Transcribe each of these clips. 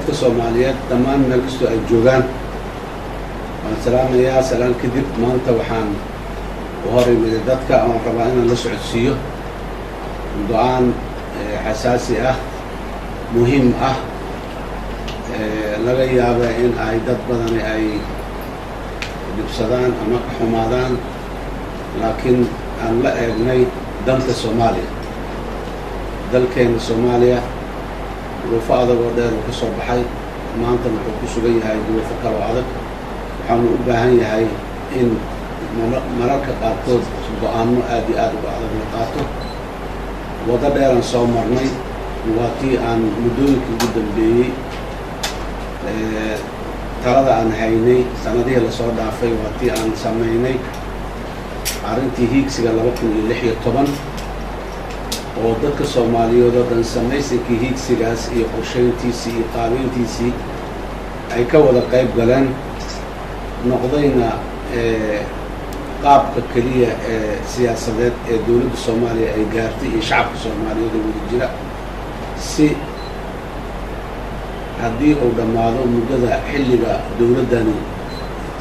dadka Soomaaliyeed dhammaan meel kasta ay joogaan waan salaamayaa salaan kadib maanta waxaan u horeeyay dadka aan rabaa inaan la socodsiiyo go'aan xasaasi ah muhiim ah laga yaabo in ay dad badan ay dibsadaan ama ka xumaadaan laakiin aan la eegnay danta Soomaaliya dalkeena Soomaaliya duruufo adag oo dheer ka soo baxay maanta wuxuu ku sugan yahay duruufo kale oo adag waxaanu u baahan yahay in mararka qaarkood go'aano aad iyo aad uga adag la qaato wada dheeran soo marnay waa tii aan muddooyinka ugu dambeeyey talada aan haynay sanadihii la soo dhaafay waa tii aan samaynay arrintii hiigsiga 2016 oo dadka Soomaaliyeed oo dhan samaysinkii hiigsigaas iyo qorsheyntiisii iyo qaabeyntiisii ay ka wada qayb galeen noqdayna qaabka kaliya ee siyaasadeed ee dawladda Soomaaliya ay gaartay iyo shacabka Soomaaliyeed oo wada jira si haddii uu dhammaado muddada xilliga dawladdani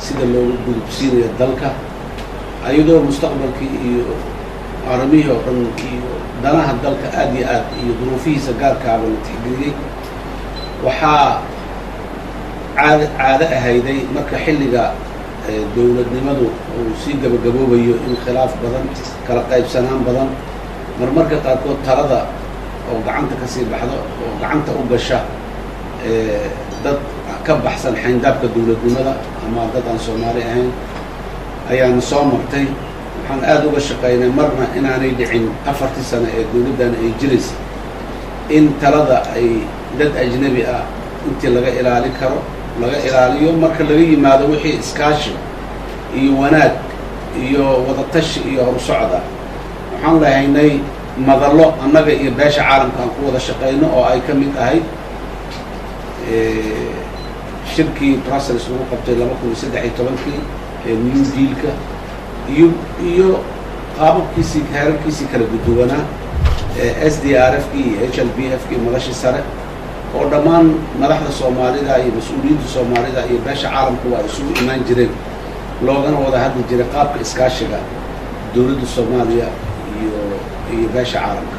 sida loogu gudubsiinayo dalka ayadoo mustaqbalkii iyo arrimihii oo dhan iyo danaha dalka aad iyo aad iyo duruufihiisa gaarkaaba la tixgeliyey waxaa caado ahayday marka xilliga dawladnimadu uu sii gabagaboobayo in khilaaf badan kala qaybsanaan badan marmarka qaarkood talada oo gacanta ka sii baxdo oo gacanta u gasha dad ka baxsan xayndaabka dawladnimada ama dad aan Soomaali ahayn ayaan soo martay waxaan aad uga shaqeynay marna inaanay dhicin 4 sano ee dawladdan ay jiraysay in talada ay dad ajnabi ah intii laga ilaaliyo marka laga yimaado wixii iskaashi iyo wanaag iyo wada tashi iyo horsocda waxaan leeyahay madallo annaga iyo beesha caalamka aan ku wada shaqeyno oo ay ka mid ahayd shirkii Brussels lagu qabtay 2013 ee New Deal-ka iyo qaababkiisii heerarkiisii kala duwanaa SDRF-kii iyo HLBF-kii madashii sare oo dhammaan madaxda Soomaalida iyo mas'uuliyiinta Soomaalida iyo beesha caalamku waa isugu imaan jireen loogana wada hadli jiray qaabka iskaashiga dawladda Soomaaliya iyo beesha caalamka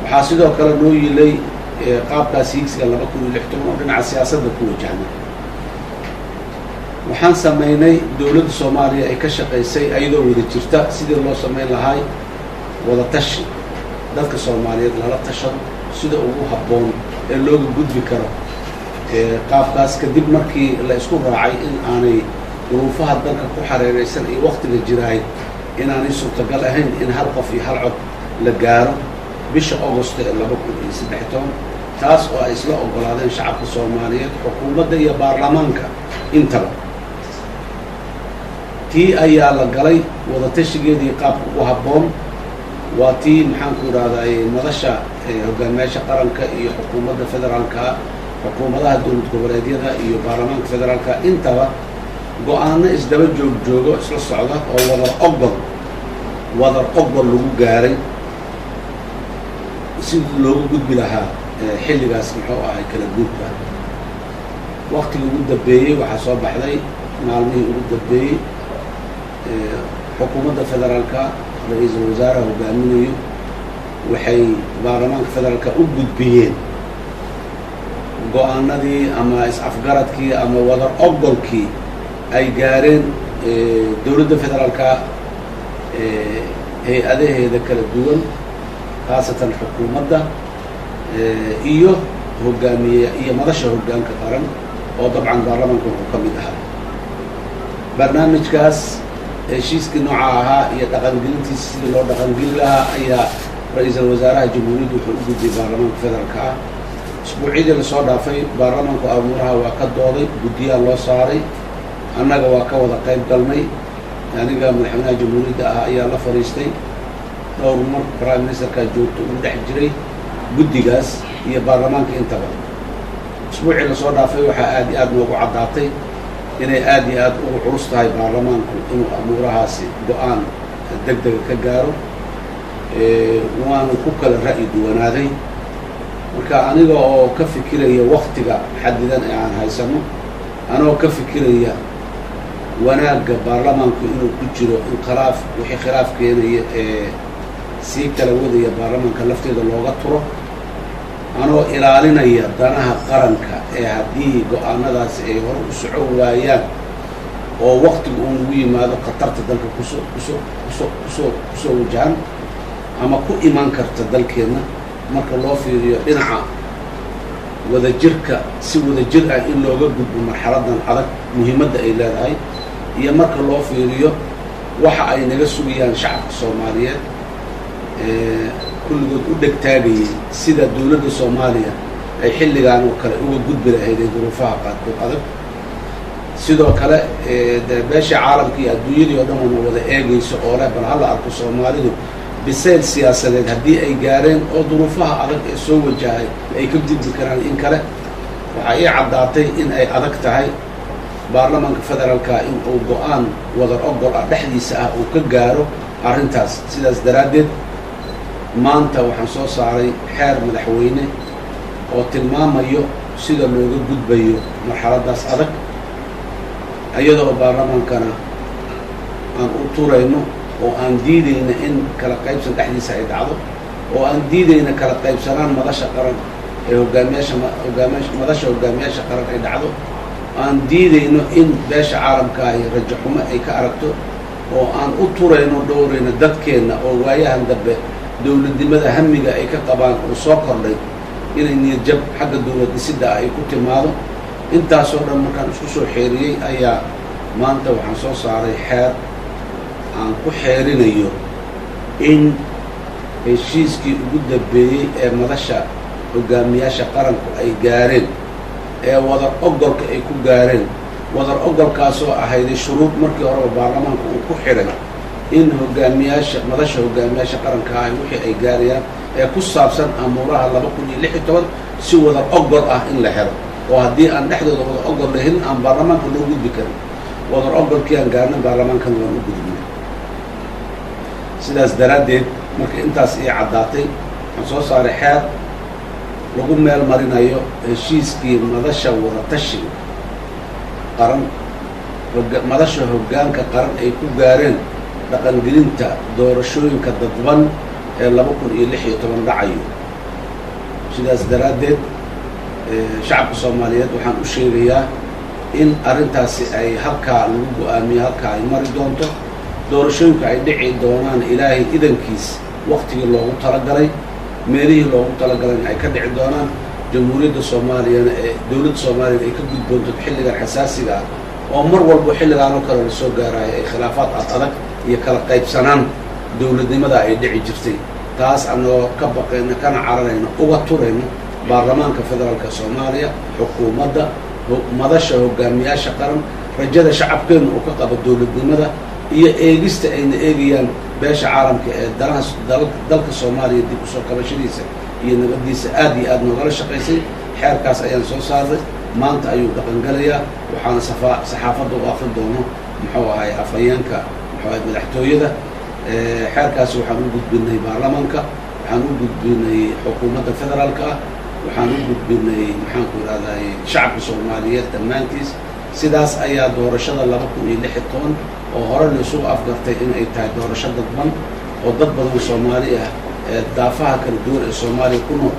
waxaa sidoo kale noo yilay qaabkaas hiigsiga 2016 oo dhinaca siyaasadda ku wajahnay waxaan sameynay dawladda Soomaaliya ay ka shaqeysay ayadoo wada jirta sidii loo sameyn lahaa wada tashi dadka Soomaaliyeed lala tashado sida ugu habboon ee looga gudbi karo qaabkaas kadib markii la isku raacay in aanay duruufaha dalka ku xareeraysan iyo waqtiga jiraay inaanay suurtagal ahayn in hal qof iyo hal cod la gaaro bisha August ee 2013 taas oo ay isla ogolaadeen shacabka Soomaaliyeed xukuumadda iyo baarlamaanka intaba tii ayaa la galay wada tashigeedii qaabka ugu habboon waa tii maxaan ku raadayay madasha hogaamiyaasha qaranka iyo xukuumadda federaalka xukuumadaha dawlad goboleedyada iyo baarlamaanka federaalka intaba go'aano isdaba joogo isla socda oo wadar oggol lagu gaaray si loogu gudbi lahaa xilligaas muxuu ahay kala guurka waqtigii ugu dambeeyey waxaa soo baxday maalmihii ugu dambeeyey xukuumadda federaalka ra'iisul wasaaraha hogaaminayo waxay baarlamaanka federaalka u gudbiyeen go'aanadii ama is-afgaradkii ama wadar oggolkii ay gaareen dawladda federaalka hay-adaheeda kala duwan khaasatan xukuumadda iyo hogaamiye iyo madasha hoggaanka qaran oo dabcan baarlamaanku wuxuu ka mid ahaa barnaamijkaas heshiiskii nooca ahaa iyo dhaqangelintiisa sidii loo dhaqangelin lahaa ayaa ra'iisul wasaaraha jamhuuriyadda wuxuu u gudbiyey baarlamaanka federaalka ah isbuucyadii lasoo dhaafay baarlamaanku amuuraha waa ka dooday guddiyaha loo saaray annaga waa ka wada qayb galnay aniga madaxweynaha jamhuuriyadda ah ayaa la fadhiistay dhowr mar prime ministerka joogto ugu dhex jiray guddigaas iyo baarlamaanka intaba isbuucii lasoo dhaafay waxaa aad iyo aad noogu caddaatay inay aad iyo aad ugu culus tahay baarlamaanku inuu amuurahaasi go'aan degdega ka gaaro waanu ku kala ra'yi duwanaaday marka aniga oo ka fikiraya waqtiga xadidan ee aan haysano anoo ka fikiraya wanaagga baarlamaanku inuu ku jiro in wixii khilaaf keenaya ee sii kala wadaya baarlamaanka lafteeda looga turo anoo ilaalinaya danaha qaranka ee haddii go-aanadaasi ay hor u socon waayaan oo waqtigu uu ugu yimaado khatarta dalka kusoo wajahan ama ku imaan karta dalkeenna marka loo fiiriyo dhinaca wadajirka si wadajir ah in looga gudbo marxaladan adag muhiimadda ay leedahay iyo marka loo fiiriyo waxa ay naga sugayaan shacabka Soomaaliyeed kulligood u dhegtaagayay sida dawladda Soomaaliya ay xilligan oo kale uga gudbi lahayd duruufaha qaarkood adag sidoo kale beesha caalamka iyo adduunyada oo dhan wada eegayso oo leh bal hal arko Soomaalidu bisayl siyaasadeed haddii ay gaareen oo duruufaha adag ee soo wajahay ay ka gudbi karaan in kale waxa ay caddaatay in ay adag tahay baarlamaanka federaalka in uu go'aan wadar ogol ah dhexdiisa ah uu ka gaaro arrintaas sidaas daraaddeed maanta waxaan soo saaray xeer madaxweyne oo tilmaamayo sida looga gudbayo marxaladaas adag iyadoo baarlamaankana aan u turayno oo aan diidayna in kala qaybsan dhexdiisa ay dhacdo oo aan diidayna kala qaybsanaan madasha qaran ee madasha hogaamiyaasha qaran ay dhacdo aan diidayno in beesha caalamka ay rajo xumo ay ka aragto oo aan u turayno dhowrayna dadkeenna oo waayahan dambe dawladnimada hamiga ay ka qabaan oo soo kordhay inay niyadjab xagga dawlad dhisidda ay ku timaado intaasoo dhan markaan isku soo xeeriyey ayaa maanta waxaan soo saaray xeer aan ku xeerinayo in heshiiskii ugu dambeeyey ee madasha hogaamiyaasha qaranku ay gaareen ee wadar ogolka ay ku gaareen wadar ogolkaasoo ahayday shuruud markii horeba baarlamaanku uu ku xidhay in madasha hogaamiyaasha qaranka ah wixii ay gaarayaan ee ku saabsan amuuraha 2016 si wadar ogol ah in la helo oo haddii aan dhexdooda wadar ogol lahayn aan baarlamaanka loo gudbi karin wadar ogolkii aan gaarna baarlamaankan waan u gudbinay sidaas daraaddeed marka intaas ii caddaatay waxaan soo saaray xeer lagu meel marinayo heshiiskii madasha wadatashi qaran madasha hoggaanka qaran ay ku gaareen dhaqangelinta doorashooyinka dadban ee 2016 dhacayo sidaas daraaddeed shacabka Soomaaliyeed waxaan u sheegayaa in arrintaasi ay halkaa lagu go'aamiyo halkaa ay mari doonto doorashooyinka ay dhici doonaan ilaahay idankiis waqtigii loogu talagalay meelihii loogu talagalay ay ka dhici doonaan jamhuuriyadda Soomaaliyana ee dawladda Soomaaliya ay ka gudboonto xilligan xasaasiga ah oo mar walba xilligan oo kale la soo gaarayo ay khilaafaad adag iyo kala qaybsanaan dawladnimada ay dhici jirtay taas anoo ka baqayna kana caranayna uga turayno baarlamaanka federaalka Soomaaliya xukuumadda madasha hogaamiyaasha qaran rajada shacabkeenu uu ka qabo dawladnimada iyo eegista ayna eegayaan beesha caalamka ee dalka Soomaaliya dib u soo kabashadiisa iyo nabadiisa aad iyo aad noogala shaqaysay xeerkaas ayaan soo saaray maanta ayuu dhaqangalayaa waxaana saxaafadda u aqrin doono muxuu ahay afhayeenka madaxtooyada xeerkaas waxaan u gudbinay baarlamaanka waxaan u gudbinay xukuumadda federaalka waxaan u gudbinay maxaan ku ihahday shacabka Soomaaliyeed dhammaantiis sidaas ayaa doorashada 2016 oo hore la isugu afgartay in ay tahay doorasho dadban oo dad badan Soomaali ah ee daafaha kala duwan ee Soomaaliya ku nool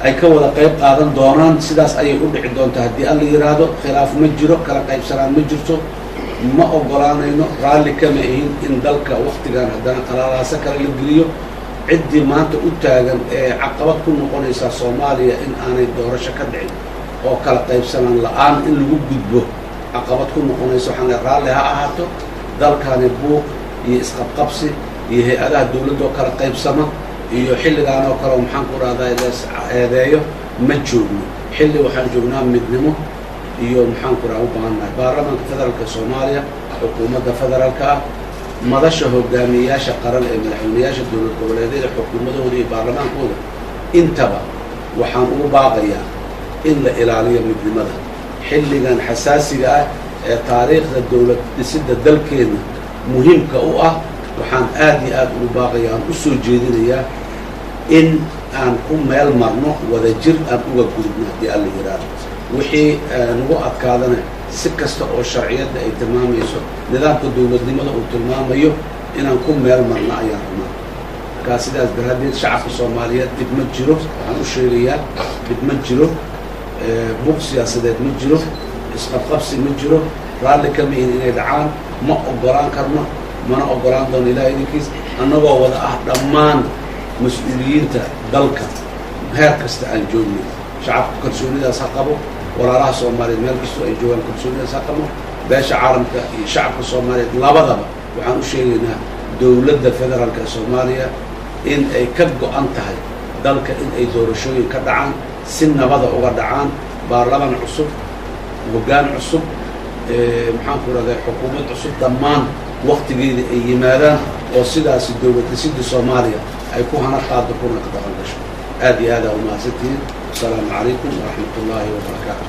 ay ka wada qayb qaadan doonaan sidaas ayay u dhici doontaa haddii alla yiraahdo khilaaf ma jiro kala qaybsanaan ma jirto ma ogolaanayno raalli kama ahin in dalka waqtigan haddana qalalaasa kale la geliyo ciddii maanta u taagan ee caqabad ku noqonaysa Soomaaliya in aanay doorasho ka dhicin oo kala qaybsanaan la'aan in lagu gudbo caqabad ku noqonaysa waxaan raalli ha ahaato dalkani buuq iyo isqabqabsi iyo hay-adaha dawladda oo kala qaybsama iyo xilligaan oo kale maxaan ku rahdaa eedeeyo ma joogno xilli waxaan joognaa midnimo iyo maxaan ku rahaa u baahannahay baarlamaanka federaalka Soomaaliya xukuumadda federaalka ah madasha hogaamiyaasha qaran ee madaxweynayaasha dawlad goboleedyada xukuumadooda iyo baarlamaankooda intaba waxaan ugu baaqayaa in la ilaaliyo midnimada xilligan xasaasiga ah ee taariikhda dawlad dhisidda dalkeena muhiimka u ah waxaan aad iyo aad ugu baaqayaa aan u soo jeedinayaa in aan ku meel marno wada jir aan uga gudubno haddii alla yidhaahdo wixii nagu adkaadana si kasta oo sharciyadda ay tilmaamayso nidaamka dowladnimada uu tilmaamayo inaan ku meel marno ayaan rabnaa markaa sidaas daraaddeed shacabka soomaaliyeed dib ma jiro waxaan u sheegayaa dib ma jiro buuq siyaasadeed ma jiro isqabqabsi ma jiro raalli kama ihin inay dhacaan ma ogolaan karno mana ogolaan doono ilaah idinkiis annagoo wada ah dhammaan mas-uuliyiinta dalka heer kasta aan joogno shacabka kalsoonidaas ha qabo walaalaha soomaaliyeed meel kastoo ay joogaan kalsoonidaas ha qabo beesha caalamka iyo shacabka soomaaliyeed labadaba waxaan u sheegaynaa dowladda federaalka ee soomaaliya in ay ka go-an tahay dalka in ay doorashooyin ka dhacaan si nabada uga dhacaan baarlamaan cusub hoggaan cusub maxaan ku rahday xukuumad cusub dhammaan waktigeeda ay yimaadaan oo sidaasi dowlad dhisidda soomaaliya ay ku hana qaado kuna ka dhaqan gasho aad iyo aad aa umahadsantihiin asalaamu calaykum waraxmat ullaahi wabarakaatu